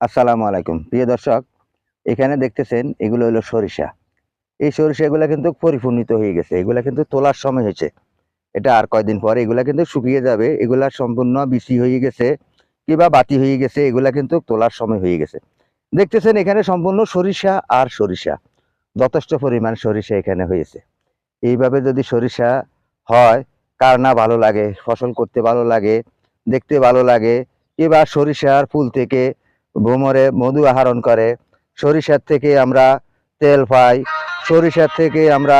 আসসালামু আলাইকুম প্রিয় দর্শক। এখানে দেখতেছেন এগুলো হলো সরিষা। এই সরিষাগুলা কিন্তু পরিপূর্ণিত হয়ে গেছে, এগুলা কিন্তু তোলার সময় হয়েছে। এটা আর কয়দিন পরে এগুলা কিন্তু শুকিয়ে যাবে, এগুলা সম্পূর্ণ বিচি হয়ে গেছে কিংবা বাতি হয়ে গেছে, এগুলা কিন্তু তোলার সময় হয়ে গেছে। দেখতেছেন এখানে সম্পূর্ণ সরিষা আর সরিষা, যথেষ্ট পরিমাণ সরিষা এখানে হয়েছে। এইভাবে যদি সরিষা হয়, কার না ভালো লাগে, ফসল করতে ভালো লাগে, দেখতে ভালো লাগে। কিংবা সরিষার ফুল থেকে ভ্রমরে মধু আহরণ করে, সরিষার থেকে আমরা তেল পাই, সরিষার থেকে আমরা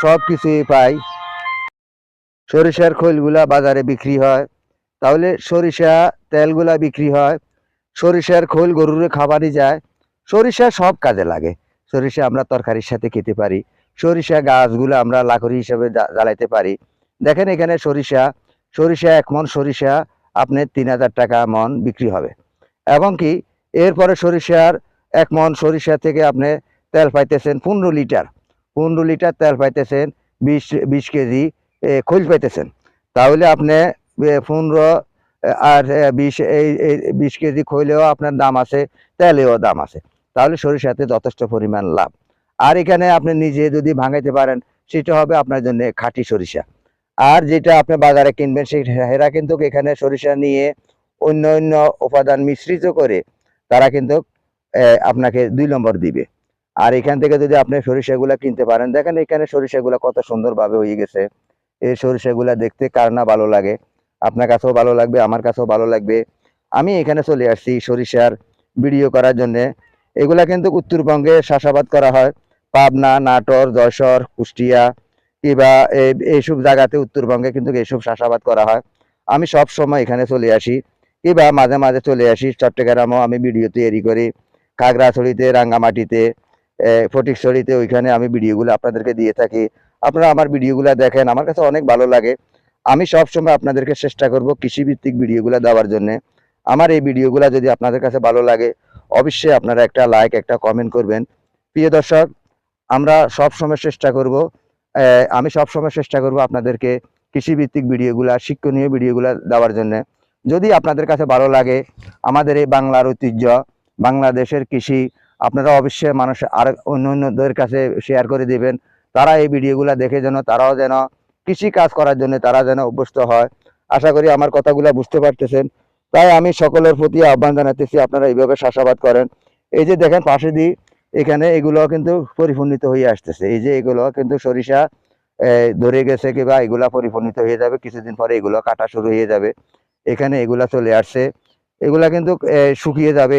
সব কিছুই পাই। সরিষার খৈলগুলা বাজারে বিক্রি হয়, তাহলে সরিষা তেলগুলা বিক্রি হয়। সরিষার খৈল গরুর খাবারই যায়। সরিষা সব কাজে লাগে। সরিষা আমরা তরকারির সাথে খেতে পারি। সরিষা গাছগুলো আমরা লাকড়ি হিসেবে জ্বালাইতে পারি। দেখেন এখানে সরিষা, সরিষা ১ মণ সরিষা আপনার ৩,০০০ টাকা মণ বিক্রি হবে। এবং কি এরপরে সরিষার ১ মণ সরিষা থেকে আপনি তেল পাইতেছেন ১৫ লিটার, ১৫ লিটার তেল পাইতেছেন, ২০ কেজি খৈল পাইতেছেন। তাহলে আপনি ১৫ আর ২০, এই ২০ কেজি খৈলেও আপনার দাম আছে, তেলেও দাম আছে। তাহলে সরিষাতে যথেষ্ট পরিমাণ লাভ। আর এখানে আপনি নিজে যদি ভাঙাইতে পারেন, সেটা হবে আপনার জন্য খাঁটি সরিষা। আর যেটা আপনি বাজারে কিনবেন, সেটা কিন্তু এখানে সরিষা নিয়ে অন্য অন্য উপাদান মিশ্রিত করে তারা কিন্তু আপনাকে ২ নম্বর দিবে। আর এখান থেকে যদি আপনি সরিষাগুলা কিনতে পারেন, দেখেন এখানে সরিষাগুলা কত সুন্দরভাবে হয়ে গেছে। এই সরিষাগুলা দেখতে কার না ভালো লাগে, আপনার কাছেও ভালো লাগবে, আমার কাছেও ভালো লাগবে। আমি এখানে চলে আসছি সরিষার ভিডিও করার জন্যে। এগুলা কিন্তু উত্তরবঙ্গে চাষাবাদ করা হয়, পাবনা, নাটোর, যশোর, কুষ্টিয়া কিংবা এইসব জায়গাতে উত্তরবঙ্গে কিন্তু এইসব চাষাবাদ করা হয়। আমি সব সময় এখানে চলে আসি, কিংবা মাঝে মাঝে চলে আসি। চট্টগ্রামও আমি ভিডিও তৈরি করি, খাগড়াছড়িতে, রাঙ্গামাটিতে, ফটিকছড়িতে, ওইখানে আমি ভিডিওগুলো আপনাদেরকে দিয়ে থাকি। আপনারা আমার ভিডিওগুলো দেখেন, আমার কাছে অনেক ভালো লাগে। আমি সবসময় আপনাদেরকে চেষ্টা করব কৃষিভিত্তিক ভিডিওগুলো দেওয়ার জন্য। আমার এই ভিডিওগুলো যদি আপনাদের কাছে ভালো লাগে, অবশ্যই আপনারা একটা লাইক, একটা কমেন্ট করবেন। প্রিয় দর্শক, আমরা সবসময় চেষ্টা করব, আমি সবসময় চেষ্টা করব আপনাদেরকে কৃষিভিত্তিক ভিডিওগুলা, শিক্ষণীয় ভিডিওগুলা দেওয়ার জন্য। যদি আপনাদের কাছে ভালো লাগে আমাদের এই বাংলার ঐতিহ্য, বাংলাদেশের কৃষি, আপনারা অবশ্যই মানুষ আর অন্যদের কাছে শেয়ার করে দিবেন। তারা এই ভিডিওগুলো দেখে যেন তারাও যেন কৃষি কাজ করার জন্য তারা যেন অভ্যস্ত হয়। আশা করি আমার কথাগুলো বুঝতে পারতেছেন। তাই আমি সকলের প্রতি আহ্বান জানাতেছি, আপনারা এইভাবে চাষাবাদ করেন। এই যে দেখেন পাশে দিয়ে এখানে এগুলো কিন্তু পরিপূর্ণিত হয়ে আসতেছে। এই যে এগুলো কিন্তু সরিষা ধরে গেছে, কিংবা এগুলা পরিপূর্ণিত হয়ে যাবে, কিছুদিন পরে এগুলো কাটা শুরু হয়ে যাবে। এখানে এগুলা চলে আসছে, এগুলা কিন্তু শুকিয়ে যাবে।